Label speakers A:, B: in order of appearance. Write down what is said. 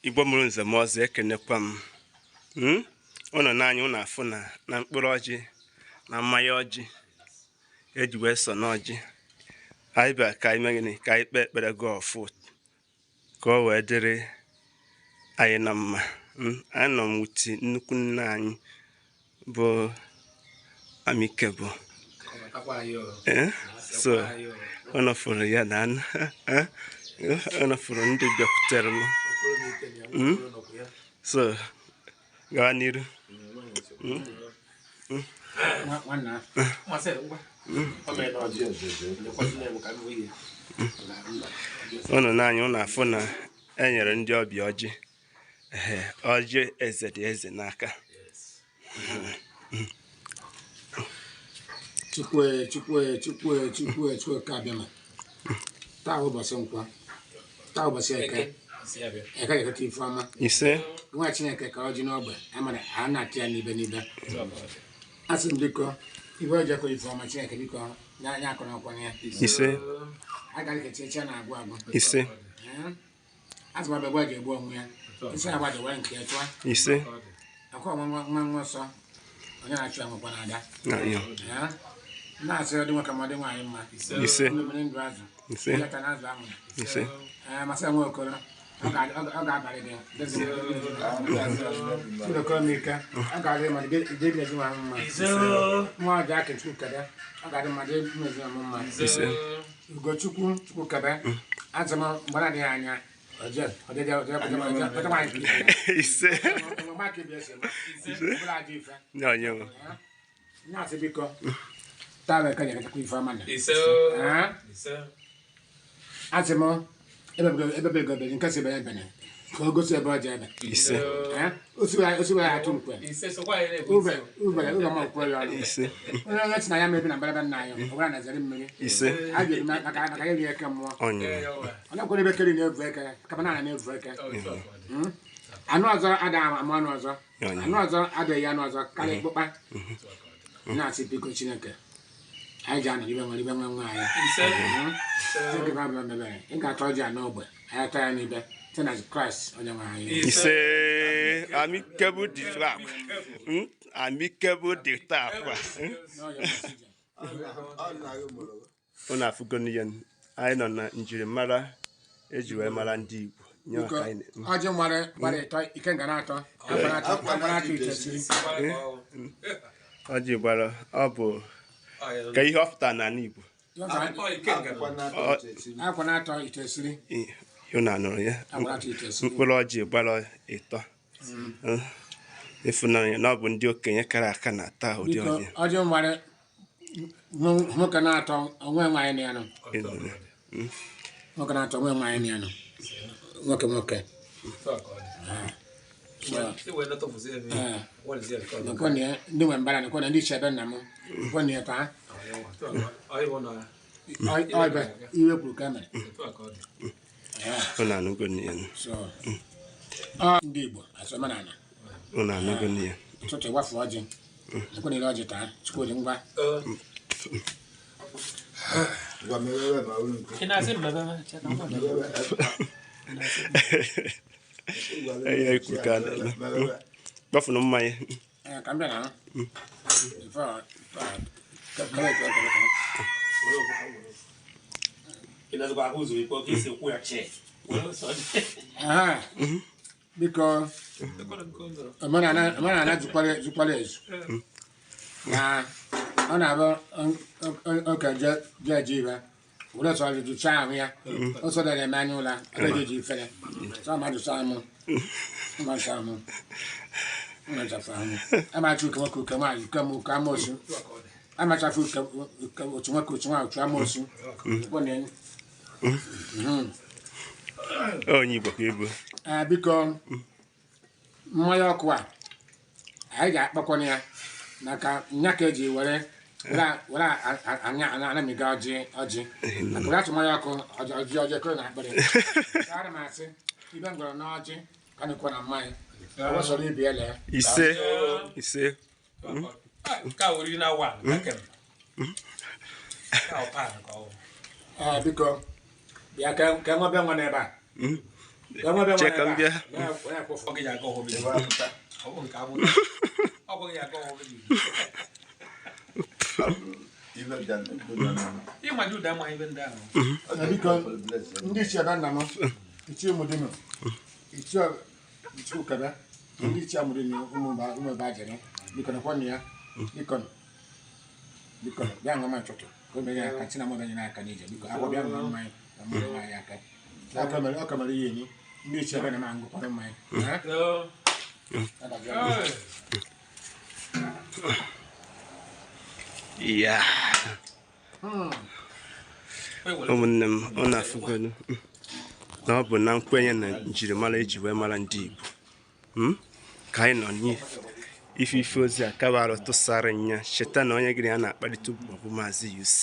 A: Igbo mụrụ nze m ọzọ ekenekwa m. Ụnọ n'anya ụnọ afụ na mkpụrụ ọjị na mmanya ọjị eji wee so n'ọjị. Anyị bịa ka anyị megịnị ka anyị kpee ekpere gị ọfụ ka o wee dịrị anyị na mma. Anyị nọ m wuti nnukwu nna anyị bụ Amikebo. So ụnọ fụrụ ya na ụnọ fụrụ ndị bịakwutere m. So gawa n'iru. Ụnụ n'anya ụnụ afụ na enyere ndị ọbịa ọjị. Ọjị eze dị eze n'aka.
B: Chukwu ka abịa ma. Taa ụbọchị nkwọ. Taa ụbọchị eke. Eka yekati ifama.
A: Ise.
B: Nwa Chineke ka ọjị n'ogbe. Amara a na-atị ya n'ibe n'ibe. Asị m biko, ibe ọjị akọ ifama Chineke biko nya akọ n'ọkwa ya.
A: Ise.
B: Agaghị eche na agwụ agwụ.
A: Ise.
B: Asị m abịagwa ga-egbu onwe ya. Isi agba dị were nke ya tụọ.
A: Ise.
B: Akwa nwa nsọ. Onye na-achụ amụkwa na ada. Na-asị ọ dị nwoke ma ọ dị nwaanyị mma.
A: Ise.
B: Mmiri ndụ azụ.
A: Ise.
B: Ileta na azụ amụrụ.
A: Ise.
B: Masị nwa okoro. Ọ ga-abalị gị. Ụlọkọmike. Ọ ga-adị mmadụ ga-ebi ezi nwa mma. Nwa ọjọọ aka Chukwu kebe. Ọ ga-adị mmadụ ebi ezi nwa mma.
A: Ise.
B: Chukwu kebe. Azụ m mgbara dị anya.
A: Ise.
B: Nyasị biko. Taa wee ka nyekọtakwa ife ọma na. Asị m ebe gobere nke si ebe ebene ka o gosi ebe ọ ji ebe.
A: Ise.
B: Osiwe ya atụ mkwe. Ube ma mkwe ya ọrụ.
A: Ise.
B: Onye si na ya mebi na mberebe nna ya ọ gwara na zere mmiri.
A: Ise.
B: A ga-eri maka iri eke mmụọ.
A: Onye.
B: Ọ na-ekwere ebe keri na-evu eke kama na na-evu eke. Anụ ọzọ adịghị ama anụ ọzọ. Anụ ọzọ adịghị anụ ọzọ karịa ịkpụkpa. Na-asị biko Chineke anyị ji anọ ibe nwere ibe nwe nwe anyị. Ị ga-atọ ọjị anọ ogbe anyị atọ ya n'ibe site na Kraịst onye nwe anyị.
A: Ise. Amikebo dị akwa. Amikebo dị taa akwa. Ụnụ afụgo n'ihe anyị nọ na njirimara eji wee mara ndị Igbo.
B: Ọjị gbara ịtọ ike nga na-atọ atọ itesiri.
A: Ọjị gbara ọ bụ ka ihe ọ pụtara n'ala Igbo.
B: Akwa na-atọ itesiri.
A: Ụnụ anụrụ ya. Mkpụrụ ọjị gbara ịtọ. Ịfụnanya na ọ bụ ndị okenye kara aka na-ata ụdị ọjị.
B: Ọjị gbara nwoke na-atọ onwe nwaanyị na ya nọ. Nwoke na-atọ onwe nwaanyị na ya nọ. Nwoke. Ndị nwe mbara na ndị chebe nna m nkwenye ka iwe kwuru ka mere.
A: Ụnụ anụgo n'ihe.
B: Ndị Igbo asọmenana.
A: Ụnụ anụgo n'ihe.
B: Ụtụtụ ịgwafu ọjị. Ekwenere ọjị taa Chukwu dị ngwa.
A: Eya ikwu ka na-eme. Gbafunu mmanya.
B: Ka m bịa na biko omenala jukwara ezu na ọ na-abụ oke jeje ibe were sọ ọjụjụ chaa ahụ ya o so dara eme anya ụla ọ ji ifere sọ mmadụ sọ amụ amacha uke nwoke uke nwaanyị uke amosu amachafu otu nwoke otu nwaanyị otu amosu.
A: Onye Igbo ka ibu.
B: Biko mmanya ọkụ a anyị ga-akpakwana ya maka nya ka eji were anamiga ọjị maka atụ mmanya ọkụ ọjị kụrụ na akpịrị. Ara m asị ibe m gwara na ọjị ka na-ekwe na mmanya ọ sọrọ ibi ele.
A: Ise.
B: Biko bịa ka nwa bịa nwa n'ebe a
A: Cheka m bịa.
B: Ndị ichie ada nna m ichie mụdịnụ ichie ukebe ndị ichie mụdịnụ ụmụ ebe ajere biko nakwa nne ya biko bịa ṅụọ mmanya ụtụtụ ka o mere ya aka tina mọda nyere aka n'ije biko agwa bịa ṅụọ mmanya ka mmanya nwaanyị aka ọ ka mere ihe enyi ndị ichie ebe na-ama ngụkọrọ mmanya
A: ya ụmụnne m ọ na-afụgodu na ọ bụ na nkwenye na njirimara eji wee mara ndị Igbo ka anyị nọ n'ife ozi a kabara tụsara nya cheta na onye gịrị ya na-akparịta ugwu bụ Maazi-UC